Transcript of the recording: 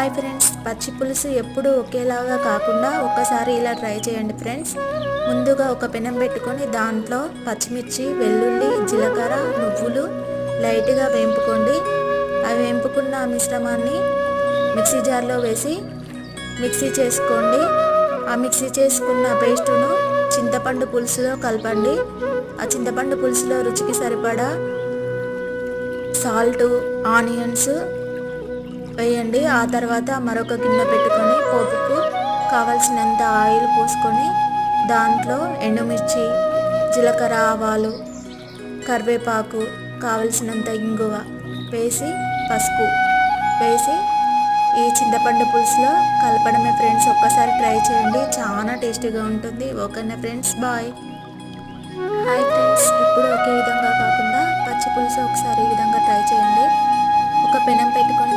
Hi friends, పచ్చి పులుసు ఎప్పుడు ఒకేలాగా కాకుండా ఒక్కసారి ఇలా ట్రై చేయండి ఫ్రెండ్స్. ముందుగా ఒక పెనం పెట్టుకొని దాంట్లో పచ్చిమిర్చి, వెల్లుల్లి, జీలకర్ర, నువ్వులు లైట్గా వేంపుకోండి. అవి వేంపుకున్న మిశ్రమాన్ని మిక్సీ జార్లో వేసి మిక్సీ చేసుకోండి. ఆ మిక్సీ చేసుకున్న పేస్టును చింతపండు పులుసులో కలపండి. ఆ చింతపండు పులుసులో రుచికి సరిపడా సాల్ట్, ఆనియన్స్ వేయండి. ఆ తర్వాత మరొక గిన్నె పెట్టుకొని పోపుకు కావలసినంత ఆయిల్ పోసుకొని దాంట్లో ఎండుమిర్చి, జీలకర్ర, ఆవాలు, కరివేపాకు, కావలసినంత ఇంగువ వేసి పసుపు వేసి ఈ చింతపండు పులుసులో కలపడమే ఫ్రెండ్స్. ఒక్కసారి ట్రై చేయండి, చాలా టేస్టీగా ఉంటుంది. ఓకేనా ఫ్రెండ్స్, బాయ్. హాయ్ ఫ్రెండ్స్, ఎప్పుడు ఒకే విధంగా కాకుండా పచ్చి పులుసు ఒకసారి ఈ విధంగా ట్రై చేయండి. ఒక పెనం పెట్టుకొని